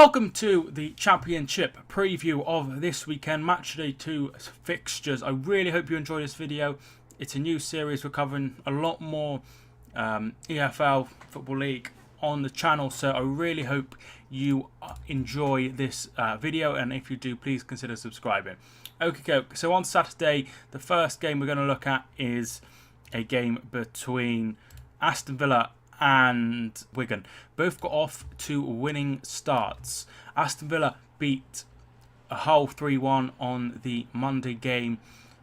Welcome to the Championship preview of this weekend Matchday 2 fixtures. I really hope you enjoy this video. It's a new series. We're covering a lot more EFL Football League on the channel, so I really hope you enjoy this video, and if you do, please consider subscribing. Okay, so on Saturday, the first game we're going to look at is a game between Aston Villa and Wigan. Both got off to winning starts. Aston Villa beat Hull 3-1 on the Monday game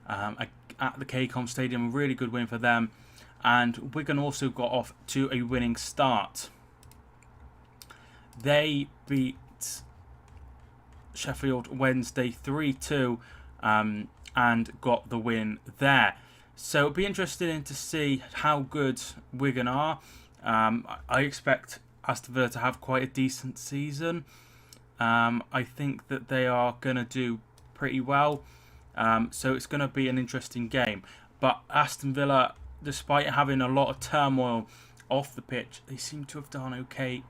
at the KCOM Stadium. A really good win for them. And Wigan also got off to a winning start. They beat Sheffield Wednesday 3-2 and got the win there. So it'll be interesting to see how good Wigan are. I expect Aston Villa to have quite a decent season. I think that they are going to do pretty well. So it's going to be an interesting game. But Aston Villa, despite having a lot of turmoil off the pitch, they seem to have done okay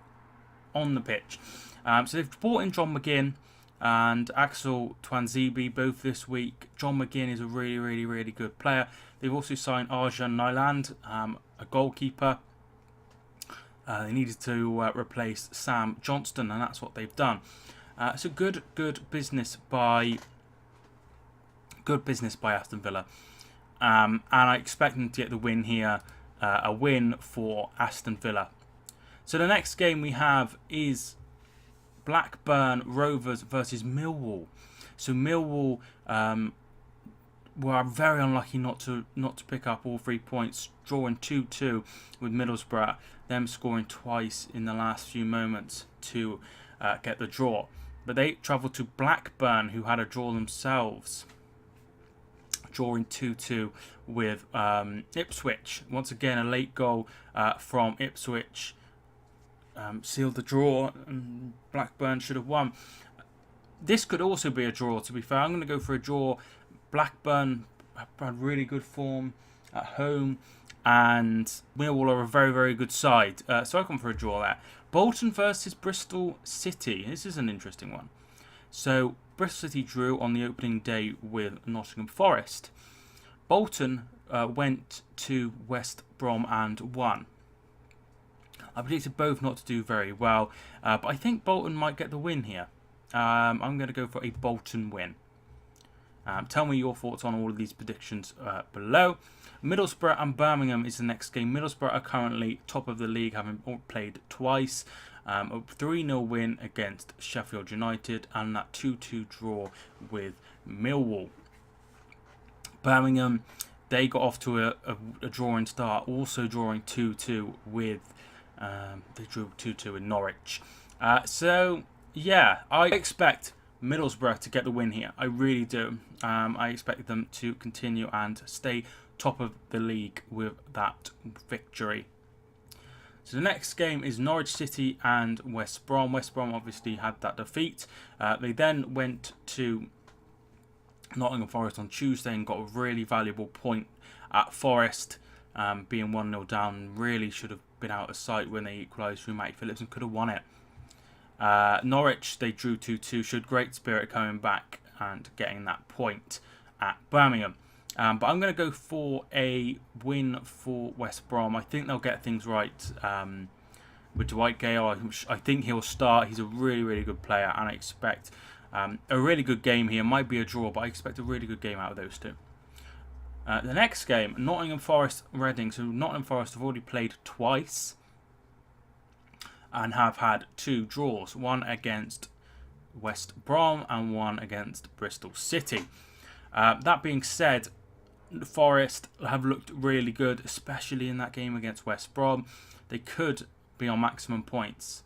on the pitch. So they've brought in John McGinn and Axel Twanzebe both this week. John McGinn is a really good player. They've also signed Arjan Nyland, a goalkeeper. They needed to replace Sam Johnston, and that's what they've done. So good business by Aston Villa, and I expect them to get the win here. A win for Aston Villa. So the next game we have is Blackburn Rovers versus Millwall. So Millwall were very unlucky not to pick up all 3 points, drawing 2-2 with Middlesbrough, them scoring twice in the last few moments to get the draw. But they travelled to Blackburn, who had a draw themselves, drawing 2-2 with Ipswich. Once again, a late goal from Ipswich sealed the draw, and Blackburn should have won. This could also be a draw, to be fair. I'm going to go for a draw. Blackburn had really good form at home, and Millwall are a very good side. So I've gone for a draw there. Bolton versus Bristol City. This is an interesting one. So Bristol City drew on the opening day with Nottingham Forest. Bolton went to West Brom and won. I predicted both not to do very well, but I think Bolton might get the win here. I'm going to go for a Bolton win. Tell me your thoughts on all of these predictions below. Middlesbrough and Birmingham is the next game. Middlesbrough are currently top of the league, having played twice. A 3-0 win against Sheffield United and that 2-2 draw with Millwall. Birmingham, they got off to a drawing start, also drawing 2-2 with they drew 2-2 in Norwich. So yeah, I expect Middlesbrough to get the win here. I really do. I expect them to continue and stay top of the league with that victory. So the next game is Norwich City and West Brom. West Brom obviously had that defeat. They then went to Nottingham Forest on Tuesday and got a really valuable point at Forest, being 1-0 down. Really should have been out of sight when they equalised through Matty Phillips and could have won it. Norwich, they drew 2-2, showed great spirit coming back and getting that point at Birmingham. But I'm going to go for a win for West Brom. I think they'll get things right with Dwight Gale. I think he'll start. He's a really good player, and I expect a really good game here. Might be a draw, but I expect a really good game out of those two. The next game, Nottingham Forest Reading. So Nottingham Forest have already played twice and have had 2 draws, one against West Brom and one against Bristol City. That being said, Forest have looked really good, especially in that game against West Brom. They could be on maximum points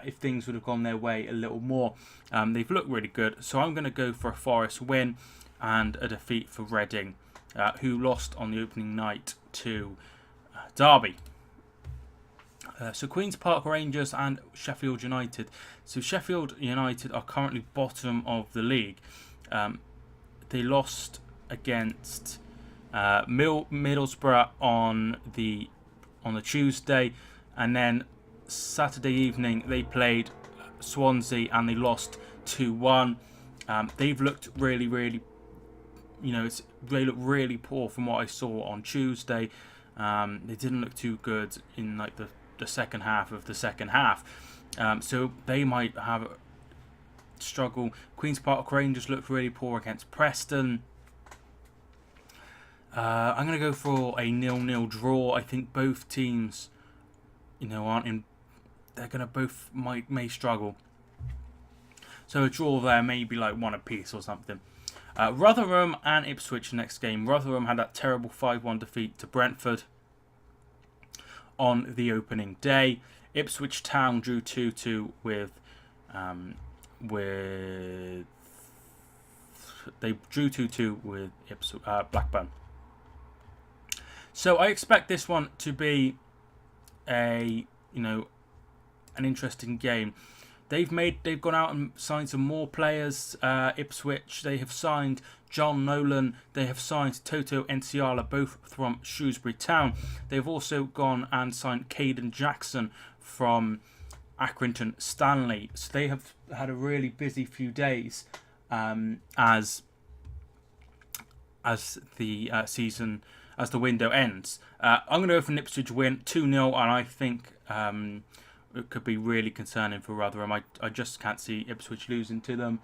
if things would have gone their way a little more. They've looked really good, so I'm going to go for a Forest win and a defeat for Reading, who lost on the opening night to Derby. So Queen's Park Rangers and Sheffield United. So Sheffield United are currently bottom of the league. They lost against Middlesbrough on the Tuesday, and then Saturday evening they played Swansea and they lost 2-1. They've looked really, really, they look really poor from what I saw on Tuesday. They didn't look too good in like the second half of the second half. So they might have a struggle. Queen's Park Rangers looked really poor against Preston. I'm going to go for a 0-0 draw. I think both teams, aren't in. They're going to both may struggle. So a draw there, maybe like one apiece or something. Rotherham and Ipswich next game. Rotherham had that terrible 5-1 defeat to Brentford on the opening day. Ipswich Town drew 2-2 with they drew 2-2 with Blackburn. So I expect this one to be an interesting game. They've gone out and signed some more players. Ipswich, they have signed John Nolan. They have signed Toto Enciala, both from Shrewsbury Town. They've also gone and signed Caden Jackson from Accrington Stanley. So they have had a really busy few days as the season, as the window ends. I'm going to go for an Ipswich win, 2-0, and I think it could be really concerning for Rotherham. I just can't see Ipswich losing to them.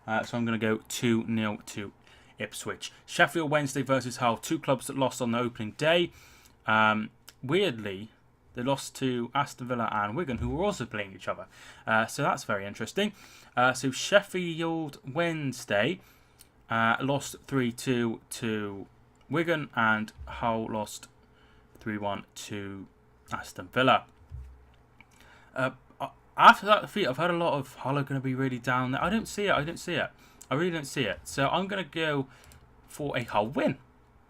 So I'm going to go 2-0 to Ipswich. Sheffield Wednesday versus Hull. Two clubs that lost on the opening day. Weirdly, they lost to Aston Villa and Wigan, who were also playing each other. So that's very interesting. So Sheffield Wednesday lost 3-2 to Wigan, and Hull lost 3-1 to Aston Villa. After that defeat, I've heard a lot of Hull are going to be really down there. I don't see it. I really don't see it. So I'm going to go for a Hull win.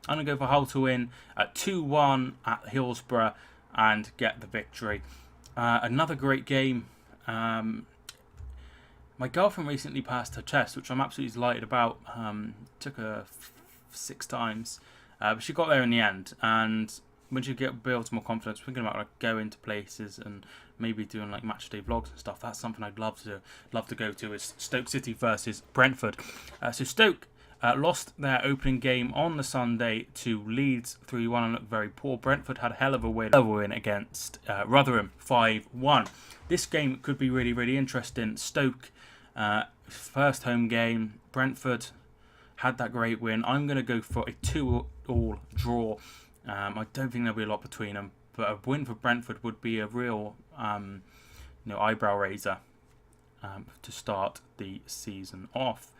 I'm going to go for Hull to win at 2-1 at Hillsborough and get the victory. Another great game. My girlfriend recently passed her test, which I'm absolutely delighted about. Took her 6 times, but she got there in the end. And when she builds more confidence, thinking about like going to places and maybe doing like Matchday vlogs and stuff. That's something I'd love to go to. Is Stoke City versus Brentford. So Stoke lost their opening game on the Sunday to Leeds 3-1 and looked very poor. Brentford had a hell of a win against Rotherham 5-1. This game could be really, really interesting. Stoke, first home game. Brentford had that great win. I'm going to go for a 2-2 draw. I don't think there'll be a lot between them, but a win for Brentford would be a real eyebrow raiser to start the season off.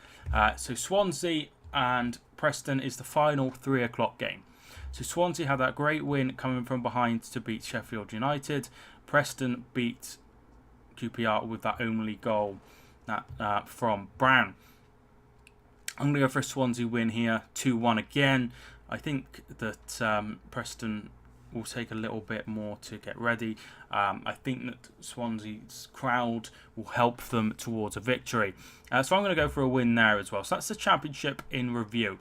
So Swansea and Preston is the final 3 o'clock game. So Swansea had that great win coming from behind to beat Sheffield United. Preston beat QPR with that only goal from Brown. I'm going to go for a Swansea win here, 2-1 again. I think that Preston will take a little bit more to get ready. I think that Swansea's crowd will help them towards a victory. So I'm going to go for a win there as well. So that's the Championship in review.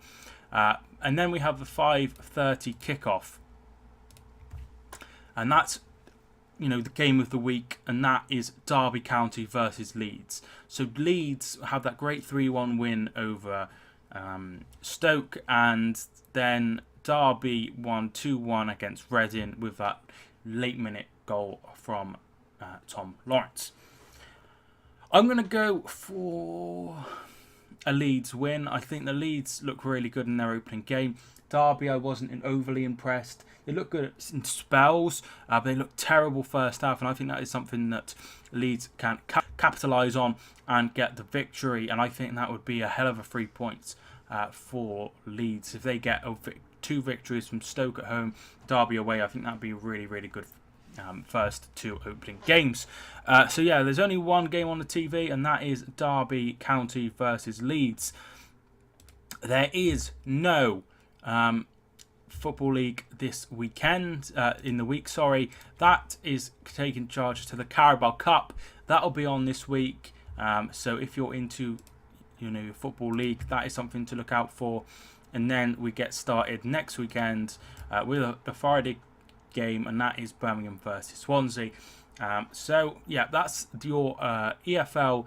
And then we have the 5:30 kickoff. And that's the game of the week, and that is Derby County versus Leeds. So Leeds have that great 3-1 win over Stoke, and then Derby won 2-1 against Reading with that late-minute goal from Tom Lawrence. I'm going to go for a Leeds win. I think the Leeds look really good in their opening game. Derby, I wasn't overly impressed. They look good in spells, but they look terrible first half, and I think that is something that Leeds can capitalise on and get the victory, and I think that would be a hell of a 3 points for Leeds. If they get 2 victories from Stoke at home, Derby away, I think that would be really, really good first 2 opening games. So yeah, there's only one game on the TV, and that is Derby County versus Leeds. There is no Football League this weekend, in the week, sorry. That is taking charge to the Carabao Cup. That'll be on this week. So if you're into your Football League, that is something to look out for. And then we get started next weekend with the Friday game, and that is Birmingham versus Swansea. So yeah, that's your EFL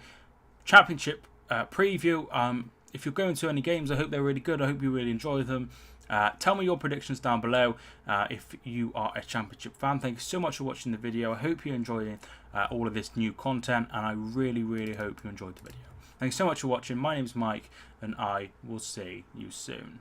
Championship preview. If you're going to any games, I hope they're really good. I hope you really enjoy them. Tell me your predictions down below if you are a Championship fan. Thank you so much for watching the video. I hope you're enjoying all of this new content, and I really, really hope you enjoyed the video. Thanks so much for watching. My name's Mike, and I will see you soon.